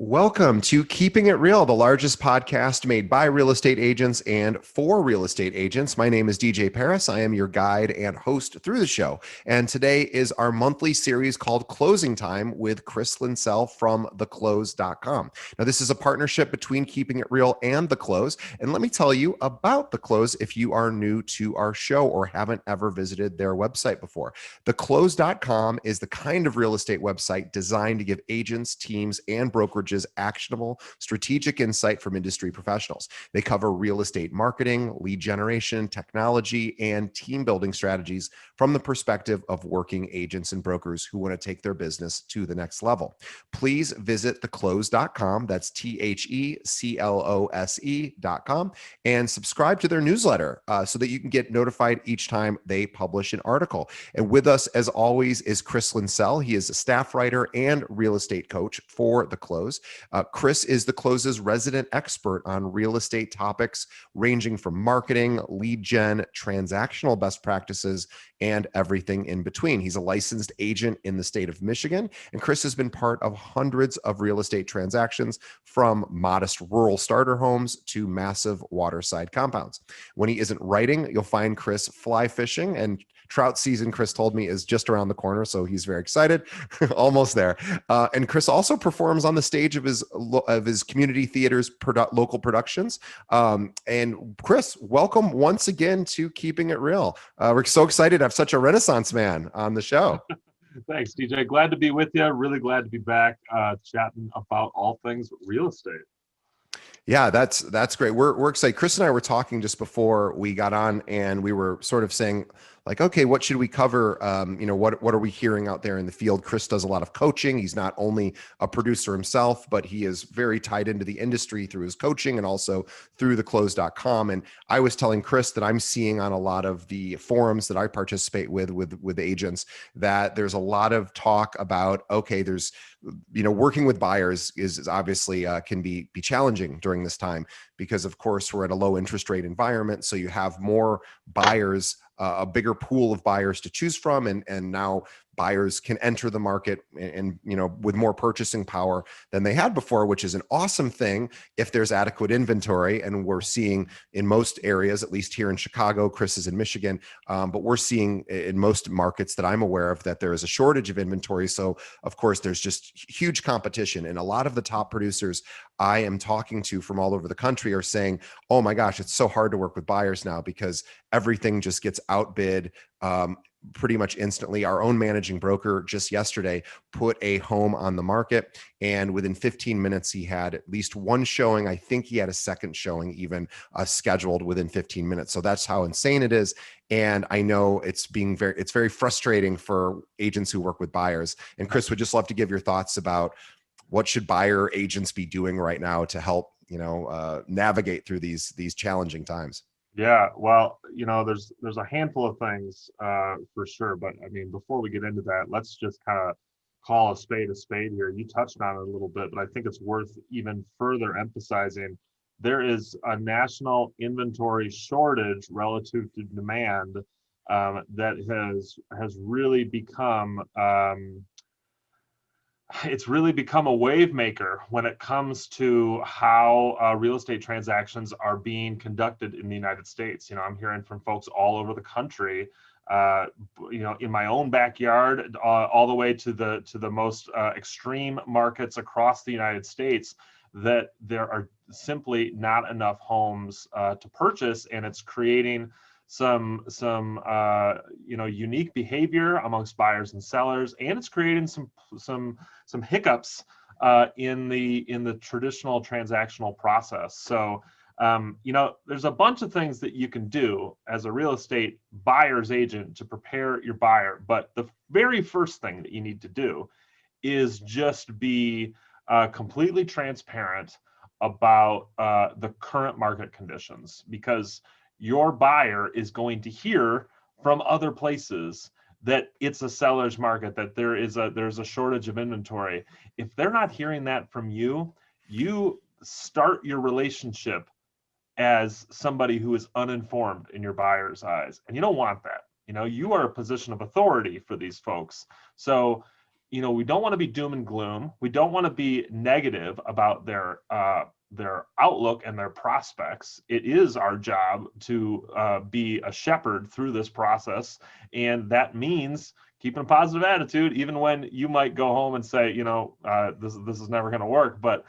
Welcome to Keeping It Real, the largest podcast made by real estate agents and for real estate agents. My name is DJ Paris. I am your guide and host through the show. And today is our monthly series called Closing Time with Chris Linsell from theclose.com. Now, this is a partnership between Keeping It Real and The Close. And let me tell you about The Close if you are new to our show or haven't ever visited their website before. Theclose.com is the kind of real estate website designed to give agents, teams, and brokerages actionable, strategic insight from industry professionals. They cover real estate marketing, lead generation, technology, and team building strategies from the perspective of working agents and brokers who want to take their business to the next level. Please visit theclose.com, that's THECLOSE.com, and subscribe to their newsletter so that you can get notified each time they publish an article. And with us, as always, is Chris Linsell. He is a staff writer and real estate coach for The Close. Chris is The Close's resident expert on real estate topics ranging from marketing, lead gen, transactional best practices, and everything in between. He's a licensed agent in the state of Michigan, and Chris has been part of hundreds of real estate transactions from modest rural starter homes to massive waterside compounds. When he isn't writing, you'll find Chris fly fishing, and trout season, Chris told me, is just around the corner, so he's very excited. Almost there. And Chris also performs on the stage of his community theater's local productions. And Chris, welcome once again to Keeping It Real. We're so excited to have such a Renaissance man on the show. Thanks, DJ. Glad to be with you. Really glad to be back chatting about all things real estate. Yeah, that's great. We're excited. Chris and I were talking just before we got on, and we were sort of saying, like, okay, what should we cover? What are we hearing out there in the field? Chris does a lot of coaching. He's not only a producer himself, but he is very tied into the industry through his coaching and also through theclose.com. And I was telling Chris that I'm seeing on a lot of the forums that I participate with agents that there's a lot of talk about, okay, there's working with buyers is obviously can be challenging during this time because, of course, we're at a low interest rate environment. So you have more buyers, a bigger pool of buyers to choose from. And now buyers can enter the market and with more purchasing power than they had before, which is an awesome thing if there's adequate inventory. And we're seeing in most areas, at least here in Chicago, Chris is in Michigan, but we're seeing in most markets that I'm aware of that there is a shortage of inventory. So of course, there's just huge competition. And a lot of the top producers I am talking to from all over the country are saying, oh my gosh, it's so hard to work with buyers now because everything just gets outbid pretty much instantly. Our own managing broker just yesterday put a home on the market, and within 15 minutes, he had at least one showing. I think he had a second showing even scheduled within 15 minutes. So that's how insane it is. And I know it's very frustrating for agents who work with buyers. And Chris, would just love to give your thoughts about what should buyer agents be doing right now to help, navigate through these challenging times. Yeah, well, there's a handful of things for sure, but I mean, before we get into that, let's just kind of call a spade here. You touched on it a little bit, but I think it's worth even further emphasizing. There is a national inventory shortage relative to demand that has really become it's really become a wave maker when it comes to how real estate transactions are being conducted in the United States. I'm hearing from folks all over the country, in my own backyard, all the way to the most extreme markets across the United States, that there are simply not enough homes to purchase, and it's creating some unique behavior amongst buyers and sellers, and it's creating some hiccups in the traditional transactional process. So there's a bunch of things that you can do as a real estate buyer's agent to prepare your buyer, but the very first thing that you need to do is just be completely transparent about the current market conditions, because your buyer is going to hear from other places that it's a seller's market, that there's a shortage of inventory. If they're not hearing that from you, you start your relationship as somebody who is uninformed in your buyer's eyes, and you don't want that. You are a position of authority for these folks. So we don't want to be doom and gloom. We don't want to be negative about their outlook and their prospects. It is our job to be a shepherd through this process, and that means keeping a positive attitude, even when you might go home and say, this is never going to work. But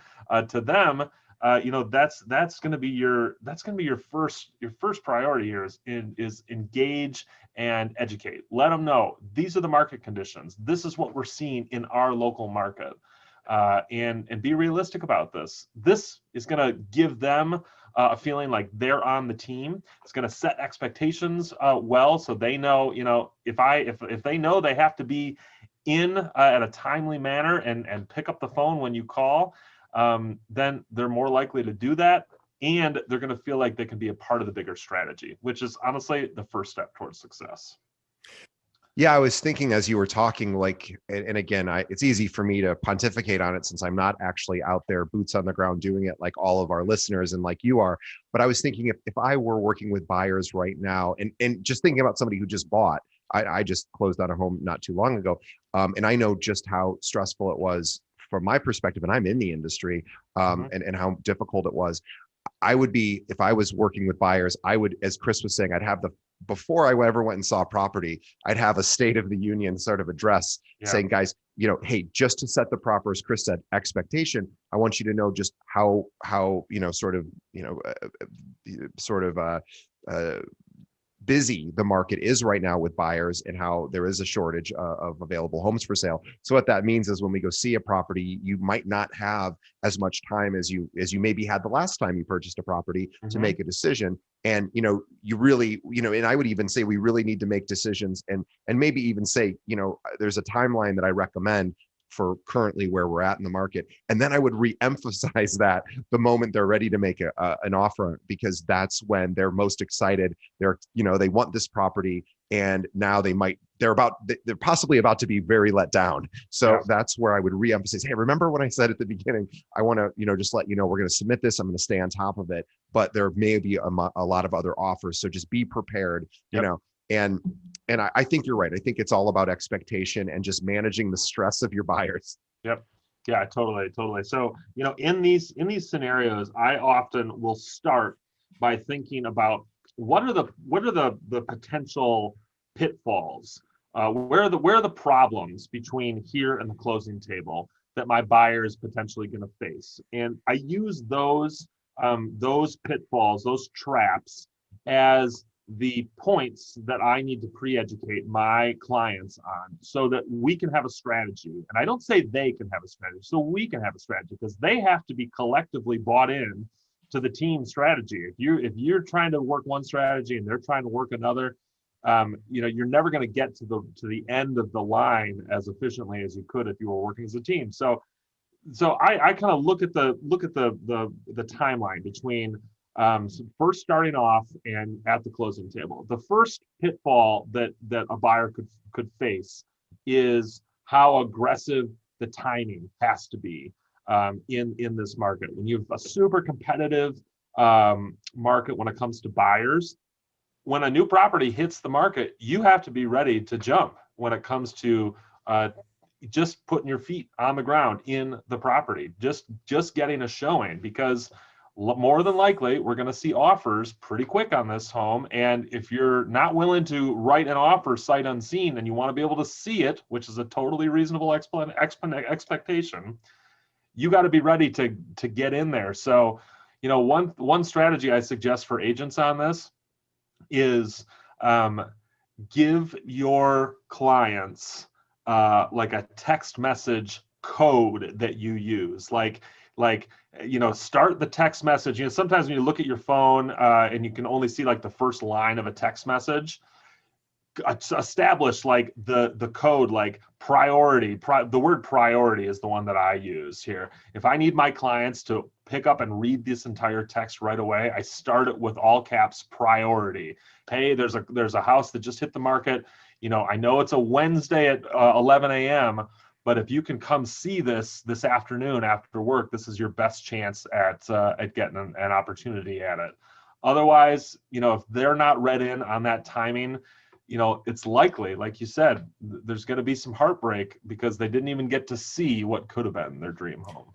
to them, that's going to be your first priority here is engage and educate. Let them know these are the market conditions. This is what we're seeing in our local market, and be realistic about this. This is going to give them a feeling like they're on the team. It's going to set expectations well, so they know, if they know they have to be in at a timely manner and pick up the phone when you call, then they're more likely to do that, and they're going to feel like they can be a part of the bigger strategy, which is honestly the first step towards success. Yeah, I was thinking as you were talking, like, and again, it's easy for me to pontificate on it since I'm not actually out there, boots on the ground, doing it like all of our listeners and like you are. But I was thinking if I were working with buyers right now, and just thinking about somebody who just bought, I just closed on a home not too long ago, and I know just how stressful it was from my perspective, and I'm in the industry, and how difficult it was. I would be, if I was working with buyers, I would, as Chris was saying, I'd have before I ever went and saw property, I'd have a State of the Union sort of address saying, guys, hey, just to set the proper, as Chris said, expectation, I want you to know just how busy the market is right now with buyers and how there is a shortage of available homes for sale. So what that means is when we go see a property, you might not have as much time as you maybe had the last time you purchased a property to make a decision. And, you really, and I would even say we really need to make decisions and maybe even say, there's a timeline that I recommend for currently where we're at in the market. And then I would re-emphasize that the moment they're ready to make an offer, because that's when they're most excited. They want this property, and now they're possibly about to be very let down. So that's where I would re-emphasize, hey, remember when I said at the beginning, I want to, just let you know, we're going to submit this. I'm going to stay on top of it, but there may be a lot of other offers. So just be prepared, and I think you're right. I think it's all about expectation and just managing the stress of your buyers. Yep. Yeah, totally. So, in these scenarios, I often will start by thinking about what are the potential pitfalls, where are the problems between here and the closing table that my buyer is potentially going to face, and I use those pitfalls, those traps, as the points that I need to pre-educate my clients on so that we can have a strategy. And I don't say they can have a strategy, so we can have a strategy, because they have to be collectively bought in to the team strategy. If you're trying to work one strategy and they're trying to work another, you're never going to get to the end of the line as efficiently as you could if you were working as a team. So I kind of look at the timeline between first starting off and at the closing table. The first pitfall that a buyer could face is how aggressive the timing has to be in this market. When you have a super competitive market when it comes to buyers, when a new property hits the market, you have to be ready to jump when it comes to just putting your feet on the ground in the property, just getting a showing, because more than likely we're going to see offers pretty quick on this home. And if you're not willing to write an offer sight unseen and you want to be able to see it, which is a totally reasonable expectation, you got to be ready to get in there. So, one strategy I suggest for agents on this is give your clients like a text message code that you use, like start the text message. Sometimes when you look at your phone and you can only see like the first line of a text message, establish like the code, like priority. The word priority is the one that I use here. If I need my clients to pick up and read this entire text right away, I start it with all caps priority. Hey, there's a house that just hit the market. I know it's a Wednesday at 11 a.m., but if you can come see this afternoon after work, this is your best chance at getting an opportunity at it. Otherwise, if they're not read in on that timing, it's likely, like you said, there's going to be some heartbreak because they didn't even get to see what could have been their dream home.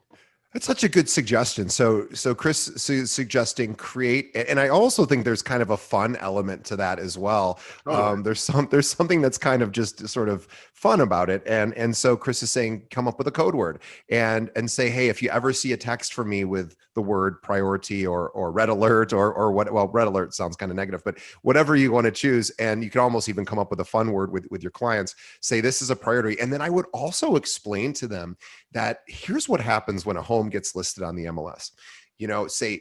That's such a good suggestion. So Chris is suggesting create, and I also think there's kind of a fun element to that as well. Totally. There's something that's kind of just sort of fun about it, and so Chris is saying come up with a code word and say, hey, if you ever see a text from me with the word priority or red alert or what, well, red alert sounds kind of negative, but whatever you want to choose, and you can almost even come up with a fun word with your clients. Say this is a priority, and then I would also explain to them that here's what happens when a home gets listed on the MLS. Say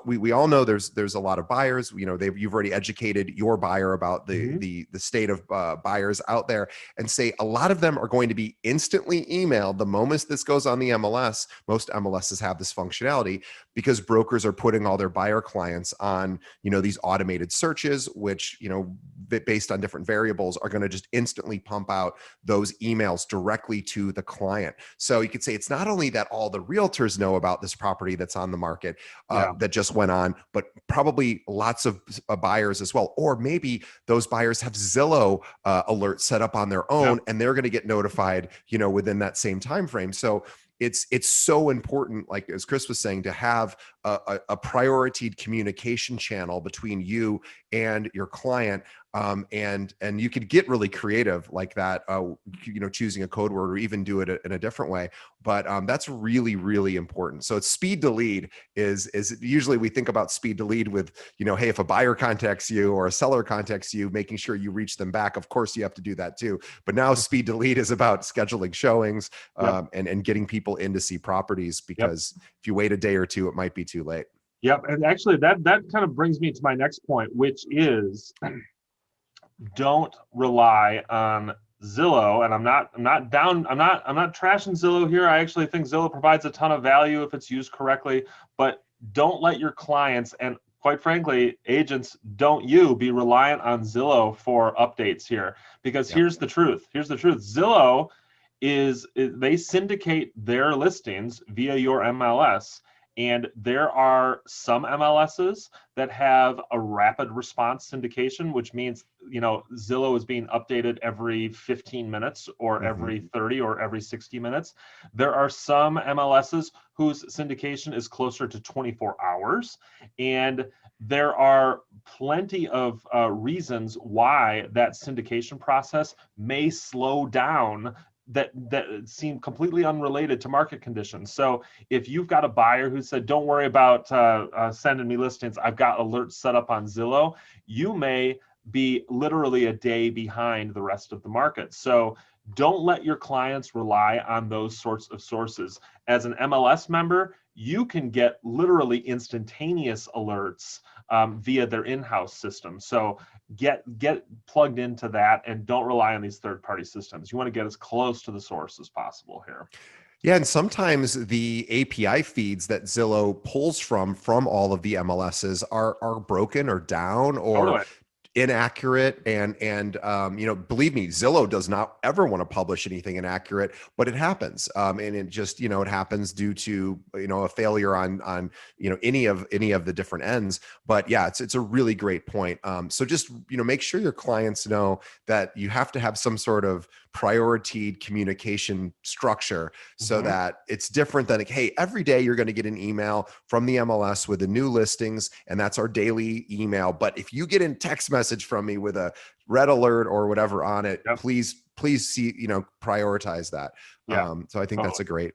we all know there's a lot of buyers. You've already educated your buyer about the state of buyers out there, and say a lot of them are going to be instantly emailed the moment this goes on the MLS. Most MLSs have this functionality because brokers are putting all their buyer clients on these automated searches, which based on different variables are going to just instantly pump out those emails directly to the client. So you could say it's not only that all the realtors know about this property that's on the market that just went on, but probably lots of buyers as well. Or maybe those buyers have Zillow alerts set up on their own, and they're going to get notified, within that same time frame. So it's so important, like as Chris was saying, to have a priority communication channel between you and your client. And you could get really creative like that, choosing a code word or even do it in a different way. But that's really, really important. So it's speed to lead is usually we think about speed to lead with, hey, if a buyer contacts you or a seller contacts you, making sure you reach them back. Of course, you have to do that too. But now speed to lead is about scheduling showings and getting people in to see properties, because if you wait a day or two, it might be too late. Yep. And actually that kind of brings me to my next point, which is don't rely on Zillow. And I'm not trashing Zillow here. I actually think Zillow provides a ton of value if it's used correctly, but don't let your clients, and quite frankly, agents, don't you be reliant on Zillow for updates here, because here's the truth. Zillow they syndicate their listings via your MLS. And there are some MLSs that have a rapid response syndication, which means, Zillow is being updated every 15 minutes or every 30 or every 60 minutes. There are some MLSs whose syndication is closer to 24 hours. And there are plenty of reasons why that syndication process may slow down that seem completely unrelated to market conditions. So if you've got a buyer who said, don't worry about sending me listings, I've got alerts set up on Zillow, you may be literally a day behind the rest of the market. So don't let your clients rely on those sorts of sources. As an MLS member, you can get literally instantaneous alerts via their in-house system. So get plugged into that and don't rely on these third-party systems. You want to get as close to the source as possible here. Yeah, and sometimes the API feeds that Zillow pulls from all of the MLSs are broken or down or inaccurate, and believe me, Zillow does not ever want to publish anything inaccurate, but it happens, and it just it happens due to a failure on any of the different ends. But yeah, it's a really great point. So just make sure your clients know that you have to have some sort of priority communication structure, so that it's different than hey, every day you're going to get an email from the MLS with the new listings, and that's our daily email. But if you get a text message from me with a red alert or whatever on it, please see, prioritize that. So I think that's a great.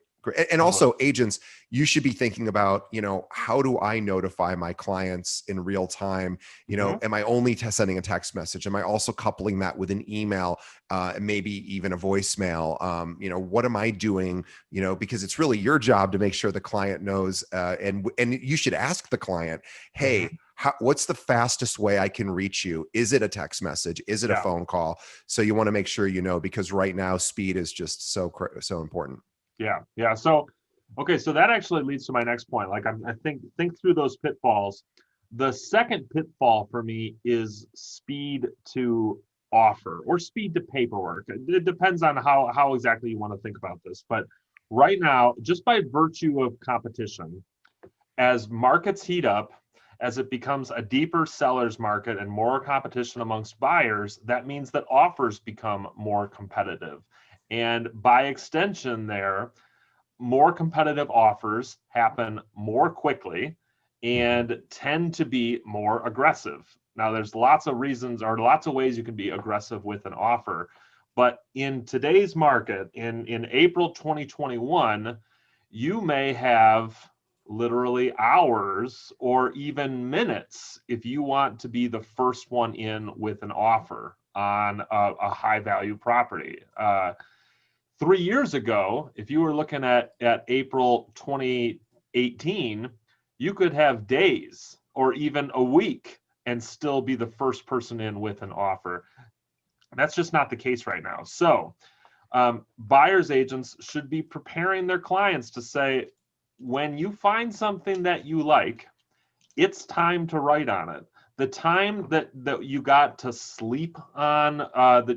And also agents, you should be thinking about, how do I notify my clients in real time? Am I only sending a text message? Am I also coupling that with an email, maybe even a voicemail? What am I doing? Because it's really your job to make sure the client knows, and you should ask the client, hey, what's the fastest way I can reach you? Is it a text message? Is it a phone call? So you want to make sure, because right now speed is just so important. Yeah. So, okay. So that actually leads to my next point. Like I think through those pitfalls. The second pitfall for me is speed to offer or speed to paperwork. It depends on how exactly you want to think about this. But right now, just by virtue of competition, as markets heat up, as it becomes a deeper seller's market and more competition amongst buyers, that means that offers become more competitive. And by extension there, more competitive offers happen more quickly and tend to be more aggressive. Now, there's lots of reasons or lots of ways you can be aggressive with an offer. But in today's market, in April 2021, you may have literally hours or even minutes if you want to be the first one in with an offer on a high value property. 3 years ago, if you were looking at April 2018, you could have days or even a week and still be the first person in with an offer. That's just not the case right now. So buyer's agents should be preparing their clients to say, when you find something that you like, it's time to write on it. The time that you got to sleep on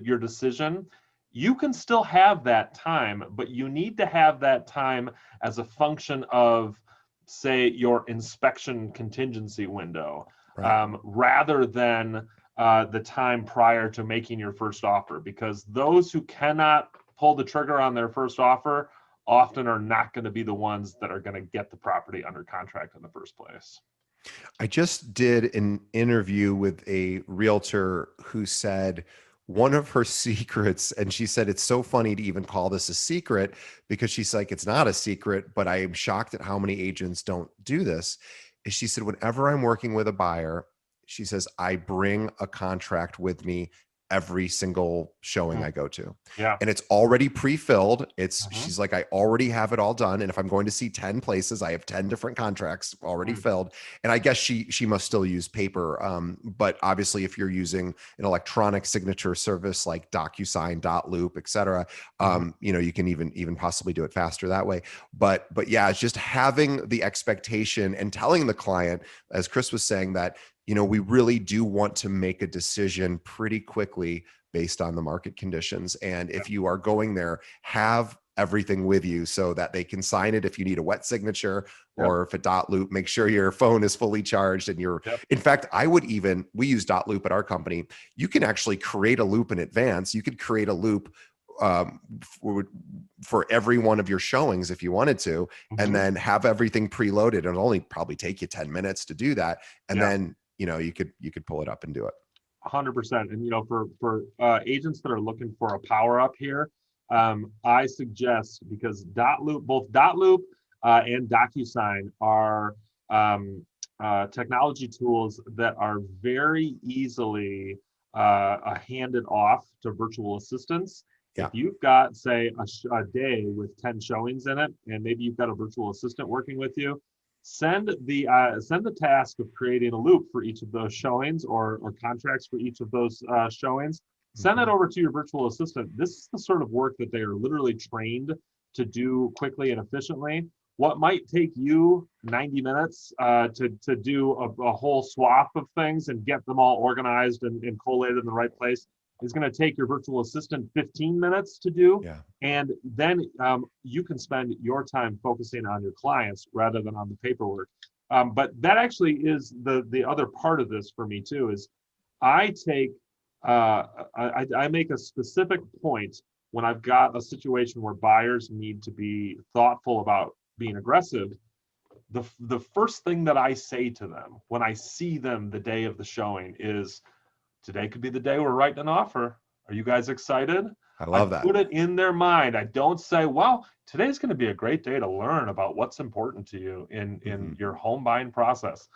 your decision, you can still have that time, but you need to have that time as a function of, say, your inspection contingency window, Right. rather than the time prior to making your first offer, because those who cannot pull the trigger on their first offer often are not going to be the ones that are going to get the property under contract in the first place. I just did an interview with a realtor who said one of her secrets, and she said it's so funny to even call this a secret because she's like, it's not a secret, but I am shocked at how many agents don't do this. Is she said, whenever I'm working with a buyer, she says, I bring a contract with me every single showing I go to. Yeah. And it's already pre-filled. Mhm. She's like, I already have it all done. And if I'm going to see 10 places, I have 10 different contracts already filled. And I guess she must still use paper. But obviously if you're using an electronic signature service like DocuSign, Loop, et cetera, you can even possibly do it faster that way. But yeah, it's just having the expectation and telling the client, as Chris was saying, that we really do want to make a decision pretty quickly based on the market conditions. And if you are going there, have everything with you so that they can sign it if you need a wet signature, or if a .loop, make sure your phone is fully charged and in fact, we use .loop at our company. You can actually create a loop in advance. You could create a loop for every one of your showings if you wanted to, and then have everything preloaded. It'll only probably take you 10 minutes to do that. And then you could pull it up and do it. 100%. And for agents that are looking for a power up here, I suggest, because both .loop and DocuSign are technology tools that are very easily handed off to virtual assistants. Yeah. If you've got, say, a day with 10 showings in it, and maybe you've got a virtual assistant working with you, send the task of creating a loop for each of those showings, or contracts for each of those showings. Send that over to your virtual assistant. This is the sort of work that they are literally trained to do quickly and efficiently. What might take you 90 minutes to do a whole swath of things and get them all organized and collated in the right place is going to take your virtual assistant 15 minutes to do. Yeah. And then you can spend your time focusing on your clients rather than on the paperwork. But that actually is the other part of this for me too, is I make a specific point when I've got a situation where buyers need to be thoughtful about being aggressive. The first thing that I say to them when I see them the day of the showing is, today could be the day we're writing an offer. Are you guys excited? I love that. Put it in their mind. I don't say, well, today's going to be a great day to learn about what's important to you in your home buying process.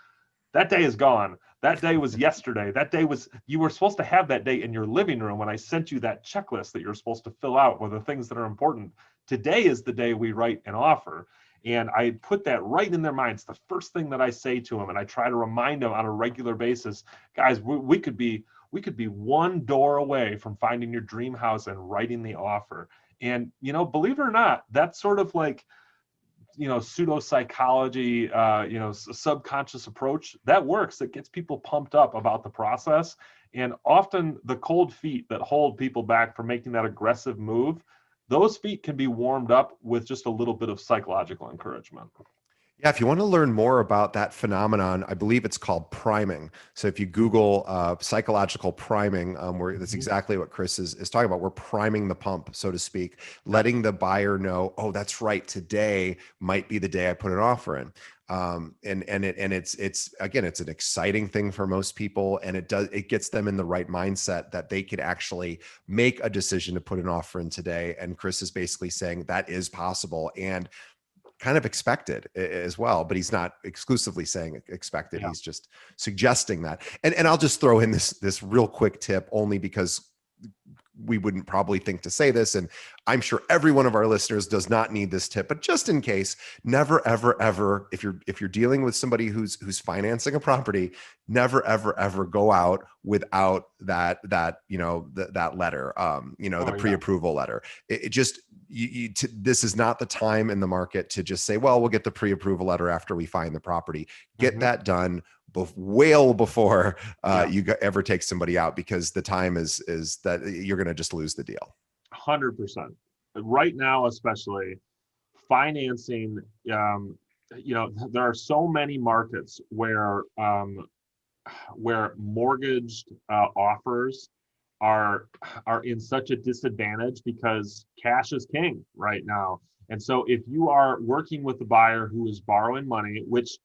That day is gone. That day was yesterday. You were supposed to have that day in your living room when I sent you that checklist that you're supposed to fill out with the things that are important. Today is the day we write an offer. And I put that right in their minds. The first thing that I say to them, and I try to remind them on a regular basis, guys, we could be one door away from finding your dream house and writing the offer. And, believe it or not, that's sort of like, pseudo psychology, subconscious approach that works. That gets people pumped up about the process. And often the cold feet that hold people back from making that aggressive move, those feet can be warmed up with just a little bit of psychological encouragement. Yeah, if you want to learn more about that phenomenon, I believe it's called priming. So if you Google psychological priming, where that's Mhm. exactly what Chris is talking about. We're priming the pump, so to speak, Yeah. letting the buyer know, oh, that's right, today might be the day I put an offer in. It's again, it's an exciting thing for most people, and it gets them in the right mindset that they could actually make a decision to put an offer in today. And Chris is basically saying that is possible, and kind of expected as well, but he's not exclusively saying expected. Yeah. He's just suggesting that. And I'll just throw in this real quick tip, only because we wouldn't probably think to say this, and I'm sure every one of our listeners does not need this tip, but just in case, never ever ever, if you're dealing with somebody who's financing a property, never ever ever go out without that letter, Oh the yeah. pre-approval letter. It just this is not the time in the market to just say, well, we'll get the pre-approval letter after we find the property. Get Hmm. that done well before Yeah. ever take somebody out, because the time is that you're going to just lose the deal. 100%. Right now, especially financing, there are so many markets where mortgaged offers are are in such a disadvantage because cash is king right now. And so if you are working with a buyer who is borrowing money, which,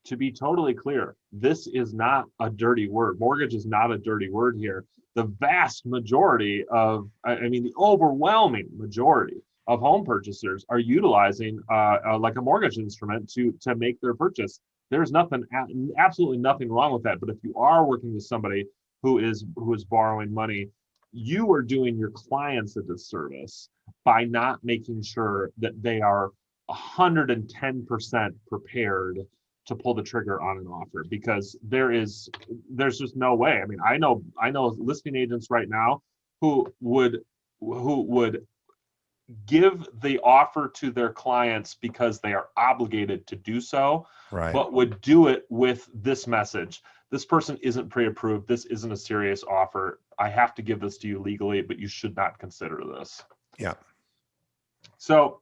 to be totally clear, this is not a dirty word. Mortgage is not a dirty word here. The vast majority of, I mean, the overwhelming majority of home purchasers are utilizing like a mortgage instrument to make their purchase. There's absolutely nothing wrong with that. But if you are working with somebody who is borrowing money, you are doing your clients a disservice by not making sure that they are 110% prepared to pull the trigger on an offer, because there's just no way. I mean, I know listing agents right now who would give the offer to their clients because they are obligated to do so, Right. but would do it with this message: this person isn't pre-approved. This isn't a serious offer. I have to give this to you legally, but you should not consider this. Yeah. So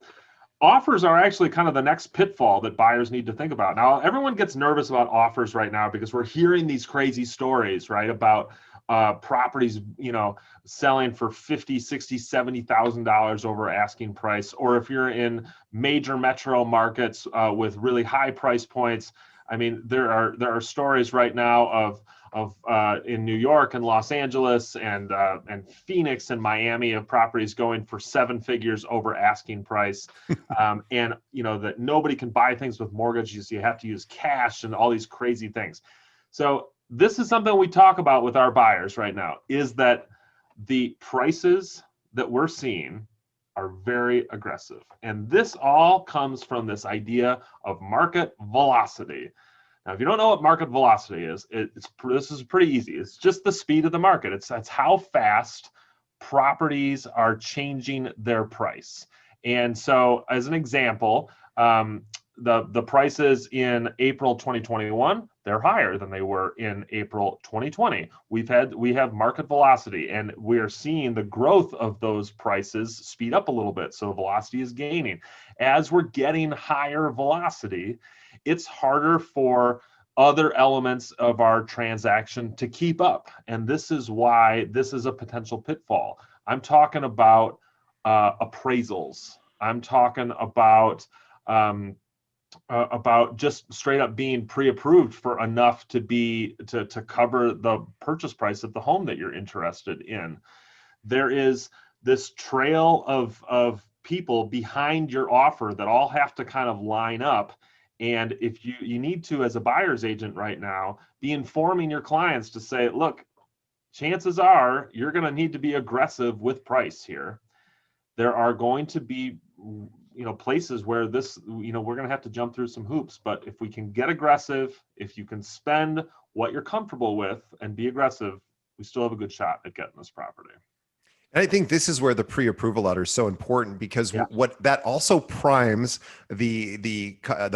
offers are actually kind of the next pitfall that buyers need to think about. Now, everyone gets nervous about offers right now because we're hearing these crazy stories, right, about properties, selling for 50, 60, $70,000 over asking price. Or if you're in major metro markets with really high price points, I mean, there are stories right now of in New York and Los Angeles and Phoenix and Miami of properties going for seven figures over asking price, and that nobody can buy things with mortgages. You have to use cash and all these crazy things. So this is something we talk about with our buyers right now, is that the prices that we're seeing are very aggressive. And this all comes from this idea of market velocity. Now, if you don't know what market velocity is, this is pretty easy. It's just the speed of the market. That's how fast properties are changing their price. And so, as an example, the prices in April 2021, they're higher than they were in April 2020. We have market velocity, and we are seeing the growth of those prices speed up a little bit. So velocity is gaining. As we're getting higher velocity, it's harder for other elements of our transaction to keep up. And this is why this is a potential pitfall. I'm talking about appraisals. I'm talking about just straight up being pre-approved for enough to cover the purchase price of the home that you're interested in. There is this trail of people behind your offer that all have to kind of line up. And if you need to, as a buyer's agent right now, be informing your clients to say, look, chances are you're going to need to be aggressive with price here. There are going to be places where we're going to have to jump through some hoops, but if we can get aggressive, if you can spend what you're comfortable with and be aggressive, we still have a good shot at getting this property. And I think this is where the pre-approval letter is so important, because Yeah. what that also primes the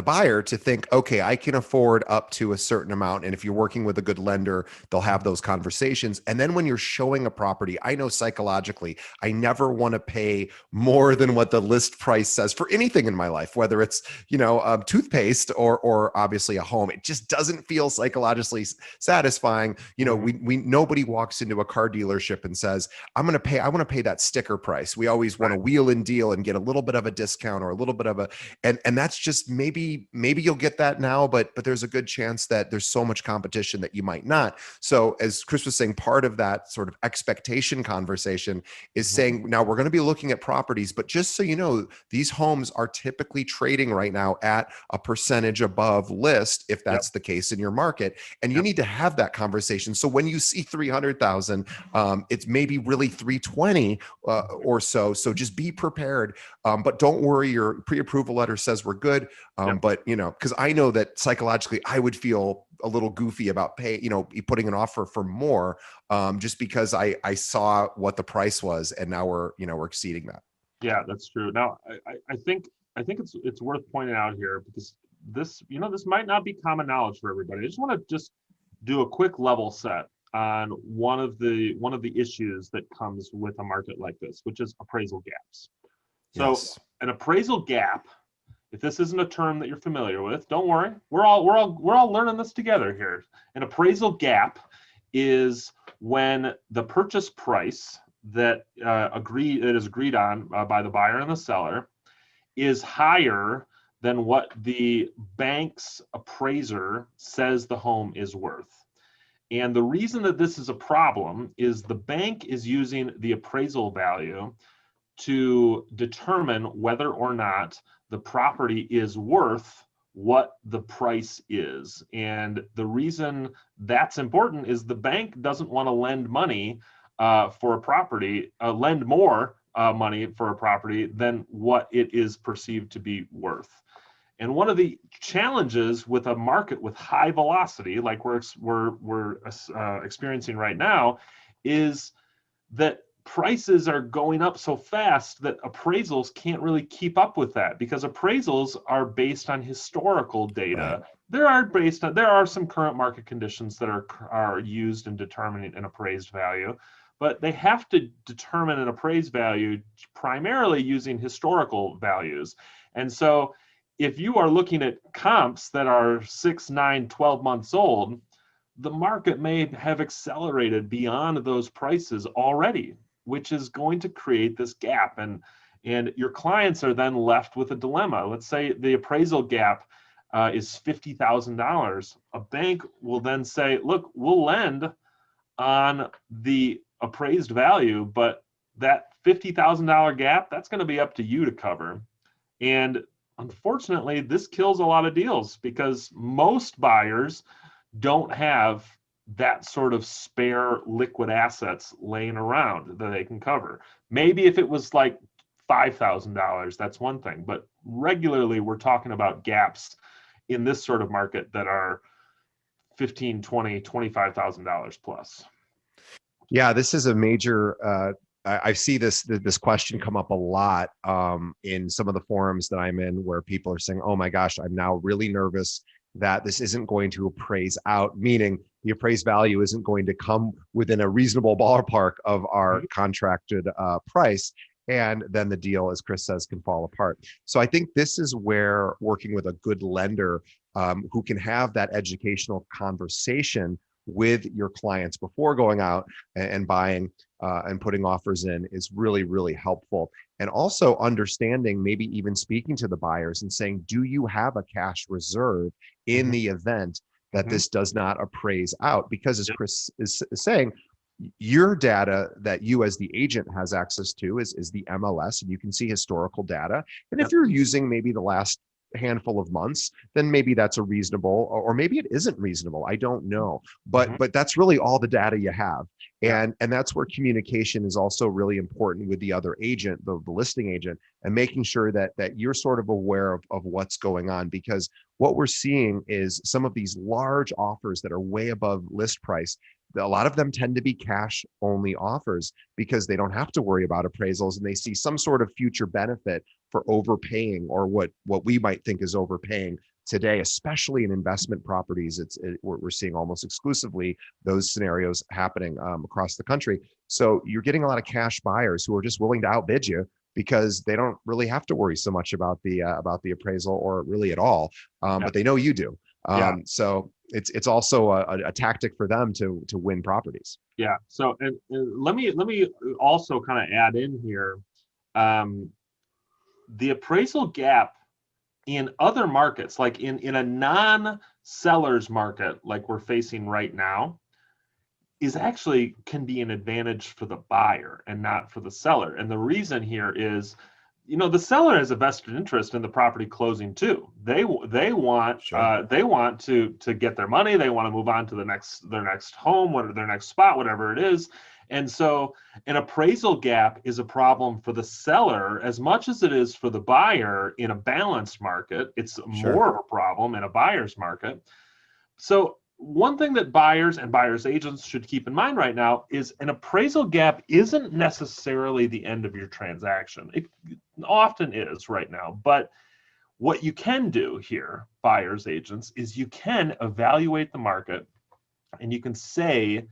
buyer to think, okay, I can afford up to a certain amount. And if you're working with a good lender, they'll have those conversations. And then when you're showing a property, I know psychologically, I never want to pay more than what the list price says for anything in my life, whether it's, toothpaste or obviously a home. It just doesn't feel psychologically satisfying. We nobody walks into a car dealership and says, I want to pay that sticker price. We always want to Right. wheel and deal and get a little bit of a discount or a little bit of and that's just maybe you'll get that now, but there's a good chance that there's so much competition that you might not. So as Chris was saying, part of that sort of expectation conversation is Mhm. saying, now we're going to be looking at properties, but just so you know, these homes are typically trading right now at a percentage above list, if Yep. that's the case in your market. And you Yep. need to have that conversation. So when you see 300,000, it's maybe really 320 or so. So just be prepared. But don't worry, your pre-approval letter says we're good. Yep. But because I know that psychologically I would feel a little goofy about putting an offer for more, just because I saw what the price was, and now we're exceeding that. Yeah, that's true. Now, I think it's worth pointing out here, because this might not be common knowledge for everybody. I just want to just do a quick level set on one of the issues that comes with a market like this, which is appraisal gaps. So, Yes. an appraisal gap, if this isn't a term that you're familiar with, don't worry. We're all learning this together here. An appraisal gap is when the purchase price that is agreed on by the buyer and the seller is higher than what the bank's appraiser says the home is worth. And the reason that this is a problem is the bank is using the appraisal value to determine whether or not the property is worth what the price is. And the reason that's important is the bank doesn't want to lend money for a property, lend more money for a property than what it is perceived to be worth. And one of the challenges with a market with high velocity, like we're experiencing right now, is that prices are going up so fast that appraisals can't really keep up with that, because appraisals are based on historical Right. data. There are some current market conditions that are used in determining an appraised value, but they have to determine an appraised value primarily using historical values. And so if you are looking at comps that are 6, 9, 12 months old, the market may have accelerated beyond those prices already, which is going to create this gap. And your clients are then left with a dilemma. Let's say the appraisal gap is $50,000. A bank will then say, look, we'll lend on the appraised value, but that $50,000 gap, that's going to be up to you to cover. And unfortunately, this kills a lot of deals, because most buyers don't have that sort of spare liquid assets laying around that they can cover. Maybe if it was like $5,000, that's one thing, but regularly we're talking about gaps in this sort of market that are 15, 20, $25,000 plus. Yeah, this is a major. I see this question come up a lot in some of the forums that I'm in, where people are saying, "Oh my gosh, I'm now really nervous that this isn't going to appraise out," meaning the appraised value isn't going to come within a reasonable ballpark of our contracted price, and then the deal, as Chris says, can fall apart. So I think this is where working with a good lender who can have that educational conversation with your clients before going out and buying and putting offers in is really, really helpful. And also understanding, maybe even speaking to the buyers and saying, do you have a cash reserve in Mhm. the event that Mhm. this does not appraise out? Because as Yep. Chris is saying, your data that you as the agent has access to is the MLS, and you can see historical data. And if Yep. you're using maybe the last handful of months, then maybe that's a reasonable, or maybe it isn't reasonable. I don't know, Mhm. but that's really all the data you have. Yeah. And that's where communication is also really important with the other agent, the listing agent, and making sure that you're sort of aware of what's going on. Because what we're seeing is some of these large offers that are way above list price, a lot of them tend to be cash only offers because they don't have to worry about appraisals and they see some sort of future benefit for overpaying, or what we might think is overpaying today, especially in investment properties. We're seeing almost exclusively those scenarios happening across the country. So you're getting a lot of cash buyers who are just willing to outbid you because they don't really have to worry so much about the appraisal, or really at all. Yeah. But they know you do. Yeah. So it's also a tactic for them to win properties. Yeah. So and let me also kind of add in here, the appraisal gap in other markets, like in a non-sellers market like we're facing right now, is actually can be an advantage for the buyer and not for the seller. And the reason here is, the seller has a vested interest in the property closing too. They want Sure. they want to get their money. They want to move on to their next home, their next spot, whatever it is. And so an appraisal gap is a problem for the seller as much as it is for the buyer. In a balanced market, it's Sure. more of a problem in a buyer's market. So one thing that buyers and buyers agents should keep in mind right now is an appraisal gap isn't necessarily the end of your transaction. It often is right now, but what you can do here, buyers agents, is you can evaluate the market, and you can say,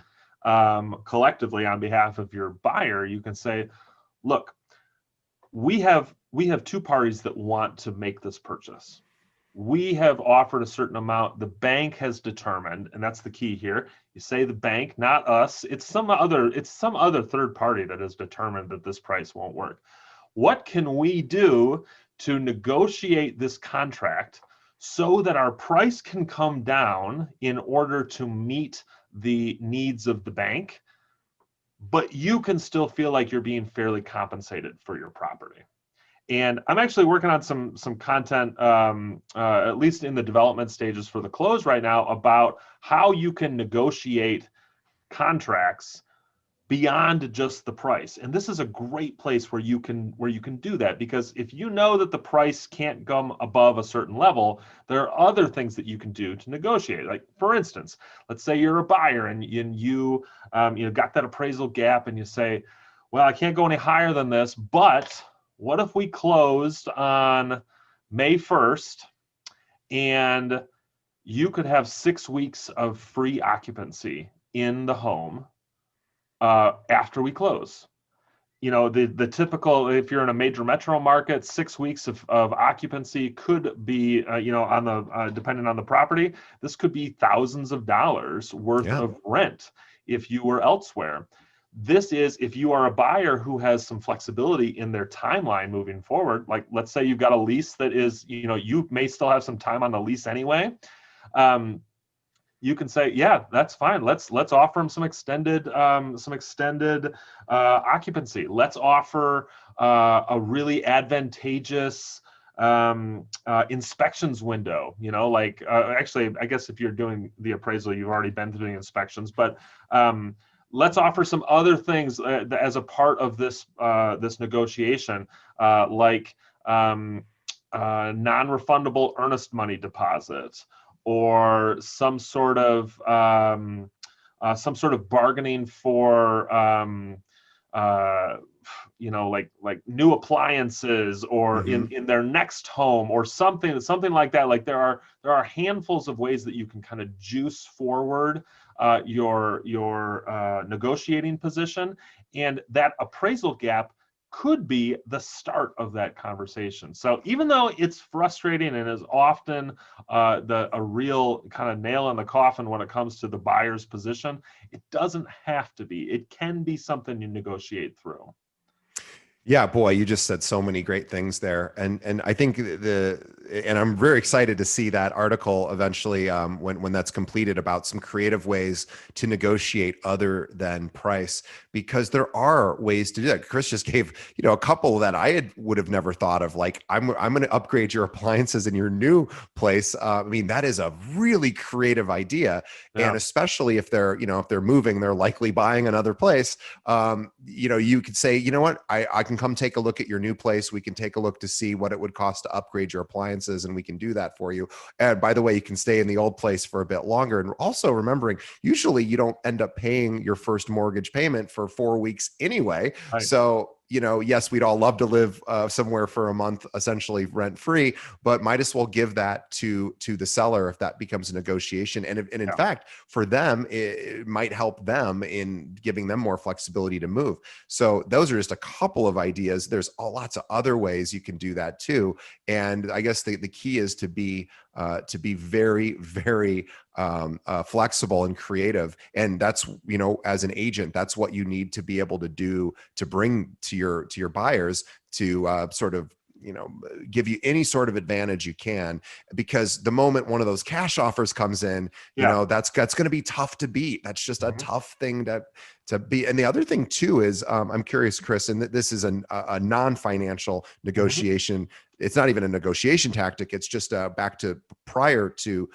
collectively on behalf of your buyer, you can say, look, we have two parties that want to make this purchase. We have offered a certain amount. The bank has determined, and that's the key here. You say the bank, not us. It's some other third party that has determined that this price won't work. What can we do to negotiate this contract so that our price can come down in order to meet the needs of the bank, but you can still feel like you're being fairly compensated for your property? And I'm actually working on some content, at least in the development stages for the close right now, about how you can negotiate contracts beyond just the price. And this is a great place where you can do that, because if you know that the price can't come above a certain level, there are other things that you can do to negotiate. Like, for instance, let's say you're a buyer and you got that appraisal gap, and you say, well, I can't go any higher than this, but what if we closed on May 1st and you could have 6 weeks of free occupancy in the home after we close? The typical, if you're in a major metro market, 6 weeks of occupancy could be, on the depending on the property, this could be thousands of dollars worth of rent if you were elsewhere. This is if you are a buyer who has some flexibility in their timeline moving forward. Like, let's say you've got a lease that is, you may still have some time on the lease anyway. You can say, yeah, that's fine. Let's offer them some extended occupancy. Let's offer a really advantageous inspections window. Actually, I guess if you're doing the appraisal, you've already been through the inspections, but let's offer some other things as a part of this negotiation, like non-refundable earnest money deposits, or some sort of bargaining for like new appliances, or in their next home, or something like that. Like, there are handfuls of ways that you can kind of juice forward your negotiating position, and that appraisal gap could be the start of that conversation. So even though it's frustrating and is often a real kind of nail in the coffin when it comes to the buyer's position, it doesn't have to be. It can be something you negotiate through. Yeah, boy, you just said so many great things there, and I think and I'm very excited to see that article eventually when that's completed, about some creative ways to negotiate other than price, because there are ways to do that. Chris just gave a couple that I would have never thought of. Like, I'm going to upgrade your appliances in your new place. I mean, that is a really creative idea, Yeah. and especially if they're moving, they're likely buying another place. You could say, what, I can come take a look at your new place. We can take a look to see what it would cost to upgrade your appliances. appliances, and we can do that for you. And by the way, you can stay in the old place for a bit longer. And also remembering, usually you don't end up paying your first mortgage payment for 4 weeks anyway. Right. So, yes, we'd all love to live somewhere for a month, essentially rent free, but might as well give that to the seller if that becomes a negotiation. And in Yeah. fact, for them, it might help them in giving them more flexibility to move. So those are just a couple of ideas. There's lots of other ways you can do that too. And I guess the key is to be very, very flexible and creative. And that's, as an agent, that's what you need to be able to do to bring to your buyers to sort of, give you any sort of advantage you can, because the moment one of those cash offers comes in, that's going to be tough to beat. That's just a tough thing to be. And the other thing too is, I'm curious, Chris, and this is a non-financial negotiation. It's not even a negotiation tactic. It's just back to prior to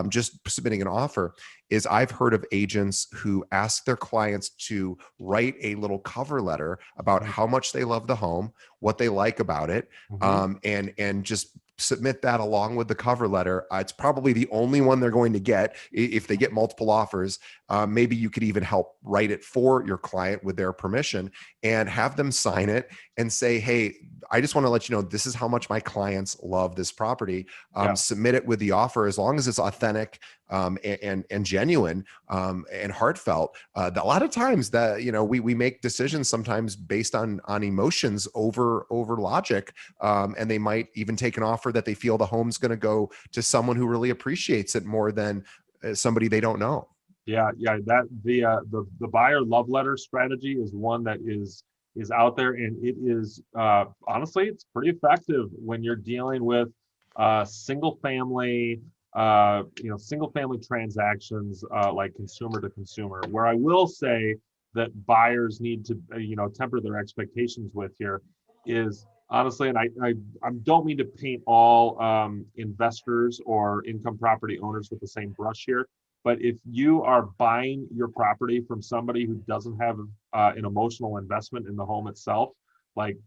just submitting an offer, is I've heard of agents who ask their clients to write a little cover letter about how much they love the home, what they like about it, and just submit that along with the cover letter. It's probably the only one they're going to get. If they get multiple offers, maybe you could even help write it for your client with their permission and have them sign it and say, hey, I just want to let you know, this is how much my clients love this property. Submit it with the offer, as long as it's authentic and genuine and heartfelt. A lot of times that, we make decisions sometimes based on emotions over logic. And they might even take an offer that they feel the home's going to go to someone who really appreciates it more than somebody they don't know. Yeah. That the buyer love letter strategy is one that is out there, and it is honestly, it's pretty effective when you're dealing with single family transactions, like consumer to consumer. Where I will say that buyers need to temper their expectations with here is, honestly, and I don't mean to paint all investors or income property owners with the same brush here, but if you are buying your property from somebody who doesn't have an emotional investment in the home itself, like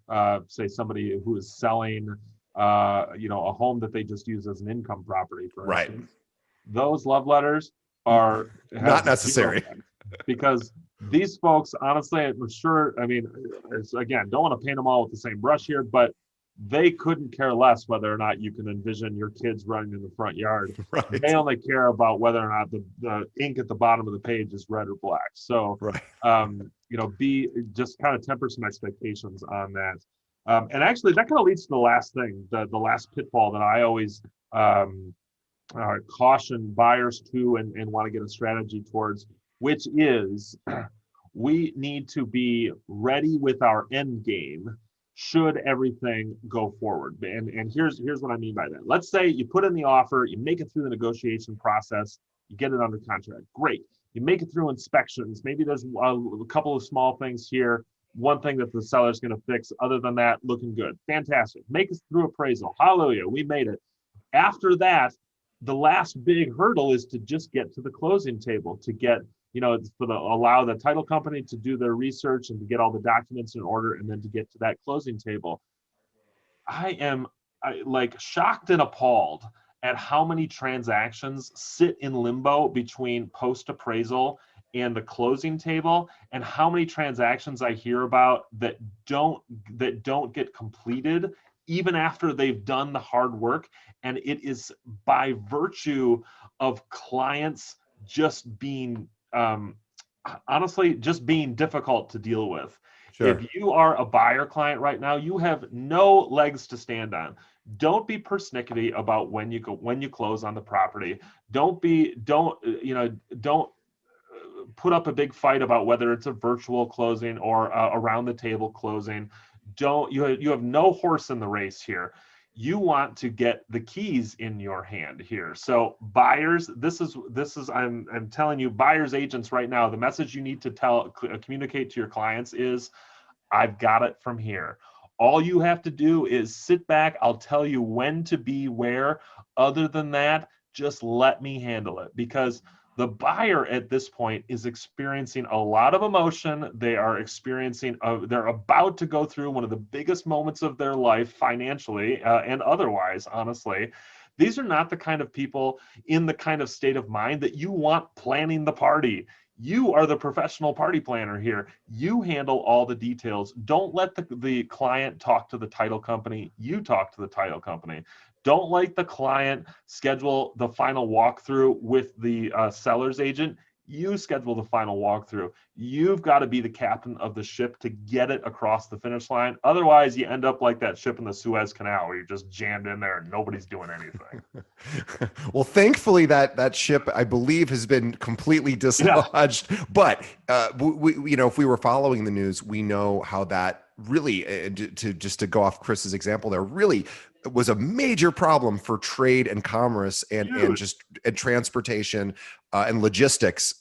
say somebody who is selling a home that they just use as an income property, for instance, those love letters are not necessary. Because these folks, honestly, I'm sure, again, don't want to paint them all with the same brush here, but they couldn't care less whether or not you can envision your kids running in the front yard. Right. They only care about whether or not the ink at the bottom of the page is red or black. So, just kind of temper some expectations on that. And actually, that kind of leads to the last thing, the last pitfall that I always caution buyers to and want to get a strategy towards, which is we need to be ready with our end game should everything go forward. And here's what I mean by that. Let's say you put in the offer, you make it through the negotiation process, you get it under contract. Great. You make it through inspections. Maybe there's a couple of small things here, one thing that the seller's going to fix. Other than that, looking good. Fantastic. Make it through appraisal. Hallelujah. We made it. After that, the last big hurdle is to just get to the closing table, to get, allow the title company to do their research and to get all the documents in order, and then to get to that closing table. I am shocked and appalled at how many transactions sit in limbo between post-appraisal and the closing table, and how many transactions I hear about that don't get completed even after they've done the hard work. And it is by virtue of clients just being honestly just being difficult to deal with. Sure. If you are a buyer client right now, you have no legs to stand on. Don't be persnickety about when you close on the property. Don't put up a big fight about whether it's a virtual closing or around the table closing. You have no horse in the race here. You want to get the keys in your hand here. So buyers, this is I'm telling you, buyers agents right now, the message you need to communicate to your clients is, I've got it from here. All you have to do is sit back. I'll tell you when to be where. Other than that, just let me handle it. Because The buyer at this point is experiencing a lot of emotion. They are experiencing, they're about to go through one of the biggest moments of their life financially and otherwise, honestly. These are not the kind of people in the kind of state of mind that you want planning the party. You are the professional party planner here. You handle all the details. Don't let the client talk to the title company. You talk to the title company. Don't let the client schedule the final walkthrough with the seller's agent. You schedule the final walkthrough. You've got to be the captain of the ship to get it across the finish line. Otherwise, you end up like that ship in the Suez Canal where you're just jammed in there and nobody's doing anything. Well, thankfully that ship, I believe, has been completely Yeah. dislodged. But if we were following the news, we know how that really, to go off Chris's example, there really was a major problem for trade and commerce and Huge. transportation and logistics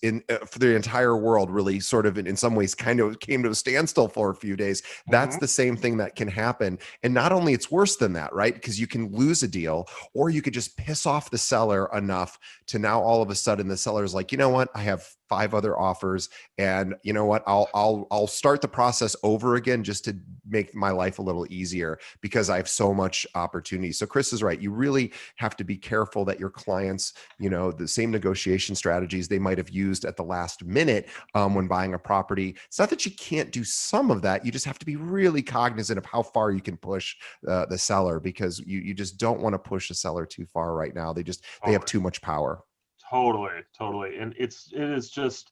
for the entire world. Really, sort of in some ways, kind of came to a standstill for a few days. That's the same thing that can happen, and not only it's worse than that, right? Because you can lose a deal, or you could just piss off the seller enough to now all of a sudden the seller's like, you know what, I have 5 other offers, and you know what, I'll start the process over again just to make my life a little easier because I have so much opportunity. So Chris is right. You really have to be careful that your clients, the same negotiation strategies they might have used at the last minute when buying a property. It's not that you can't do some of that. You just have to be really cognizant of how far you can push the seller, because you just don't want to push the seller too far right now. They have too much power. Totally. And it is just,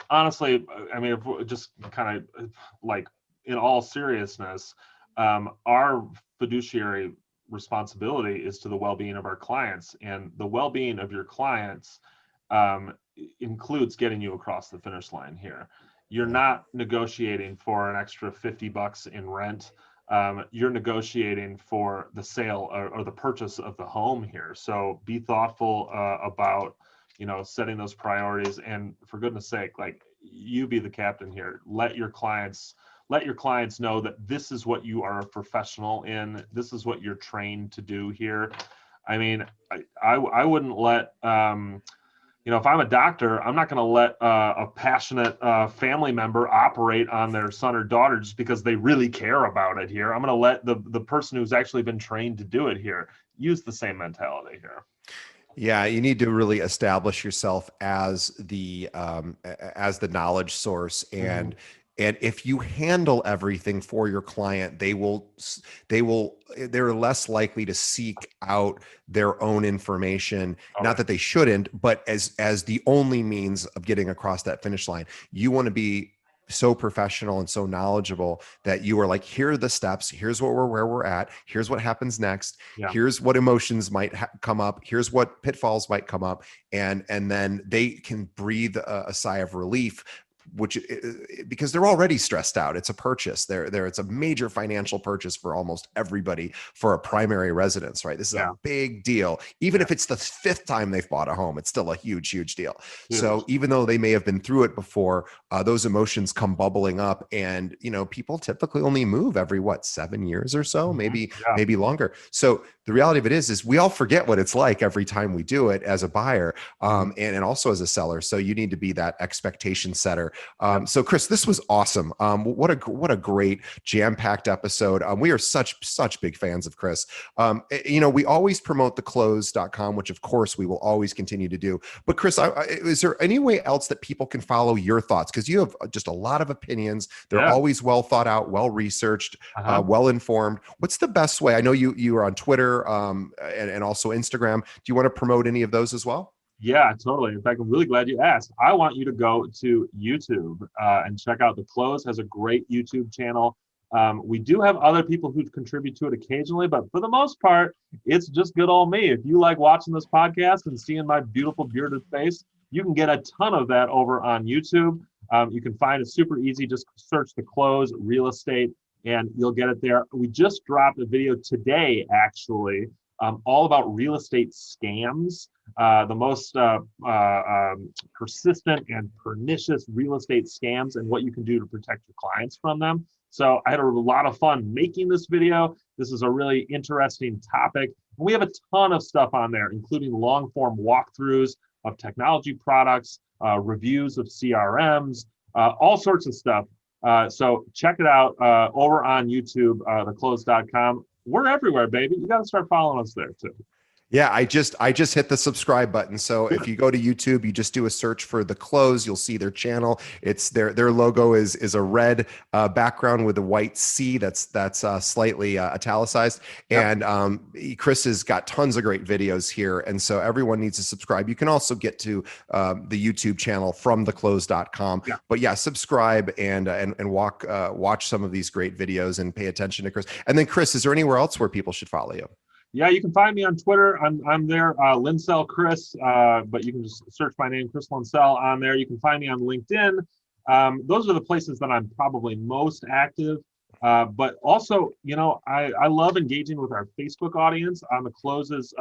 honestly, I mean, if we're just kind of like in all seriousness, our fiduciary responsibility is to the well-being of our clients, and the well-being of your clients includes getting you across the finish line here. You're not negotiating for an extra $50 in rent. You're negotiating for the sale or the purchase of the home here. So be thoughtful about setting those priorities, and for goodness sake, like, you be the captain here. Let your clients know that this is what you are a professional in. This is what you're trained to do here. I mean, I wouldn't let if I'm a doctor, I'm not going to let a passionate family member operate on their son or daughter just because they really care about it here. I'm going to let the person who's actually been trained to do it here use the same mentality here. Yeah, you need to really establish yourself as the knowledge source, and if you handle everything for your client, they're less likely to seek out their own information. Not that they shouldn't, but as the only means of getting across that finish line. You want to be so professional and so knowledgeable that you are like, here are the steps, here's where we're at, here's what happens next, here's what emotions might come up, here's what pitfalls might come up, and then they can breathe a sigh of relief, which, because they're already stressed out. It's a purchase. It's a major financial purchase for almost everybody for a primary residence, right? This is a big deal. Even if it's the 5th time they've bought a home, it's still a huge, huge deal. So even though they may have been through it before, those emotions come bubbling up, and people typically only move every 7 years or so, maybe longer. So the reality of it is we all forget what it's like every time we do it as a buyer, and also as a seller. So you need to be that expectation setter. So Chris, this was awesome. What a great jam-packed episode. We are such big fans of Chris. We always promote theclose.com, which of course we will always continue to do. But Chris, is there any way else that people can follow your thoughts? Because you have just a lot of opinions. They're always well thought out, well researched, well informed. What's the best way? I know you are on Twitter and also Instagram. Do you want to promote any of those as well? Yeah, totally. In fact, I'm really glad you asked. I want you to go to YouTube and check out The Close. Has a great YouTube channel. We do have other people who contribute to it occasionally, but for the most part, it's just good old me. If you like watching this podcast and seeing my beautiful bearded face, you can get a ton of that over on YouTube. You can find it super easy. Just search The Close Real Estate and you'll get it there. We just dropped a video today, actually, all about real estate scams, the most persistent and pernicious real estate scams, and what you can do to protect your clients from them. So I had a lot of fun making this video. This is a really interesting topic. We have a ton of stuff on there, including long form walkthroughs of technology products, reviews of CRMs, all sorts of stuff. So check it out over on YouTube, theclose.com. We're everywhere, baby. You got to start following us there too. Yeah, I just hit the subscribe button. So if you go to YouTube, you just do a search for The Close. You'll see their channel. It's their logo is a red background with a white C that's slightly italicized. Yep. And Chris has got tons of great videos here, and so everyone needs to subscribe. You can also get to the YouTube channel from theclose.com. Yeah. But yeah, subscribe and watch some of these great videos and pay attention to Chris. And then Chris, is there anywhere else where people should follow you? Yeah, you can find me on Twitter. I'm there, Linsell Chris, but you can just search my name, Chris Linsell, on there. You can find me on LinkedIn. Those are the places that I'm probably most active. But also, I love engaging with our Facebook audience on the Close's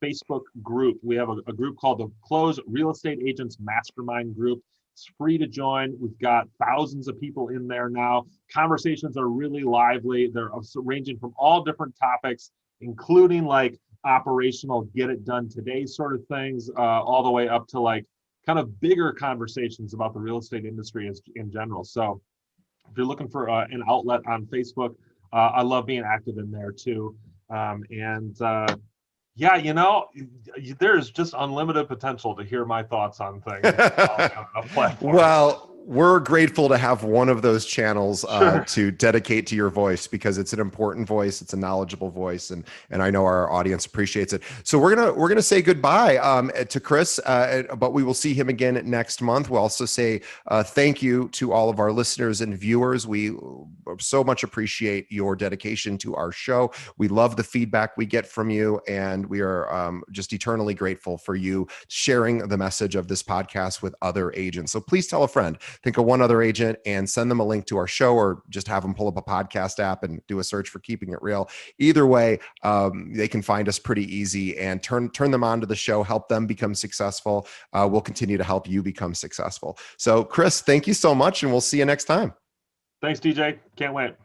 Facebook group. We have a group called the Close Real Estate Agents Mastermind Group. It's free to join. We've got thousands of people in there now. Conversations are really lively. They're ranging from all different topics, including like operational, get it done today sort of things, all the way up to like kind of bigger conversations about the real estate industry in general. So if you're looking for an outlet on Facebook, I love being active in there too. Yeah, there's just unlimited potential to hear my thoughts on things on a platform. Well, we're grateful to have one of those channels Sure. to dedicate to your voice, because it's an important voice, it's a knowledgeable voice, and I know our audience appreciates it. So we're gonna say goodbye to Chris, but we will see him again next month. We'll also say thank you to all of our listeners and viewers. We so much appreciate your dedication to our show. We love the feedback we get from you, and we are just eternally grateful for you sharing the message of this podcast with other agents. So please tell a friend. Think of one other agent and send them a link to our show, or just have them pull up a podcast app and do a search for Keeping It Real. Either way, they can find us pretty easy, and turn them on to the show, help them become successful. We'll continue to help you become successful. So Chris, thank you so much, and we'll see you next time. Thanks, DJ. Can't wait.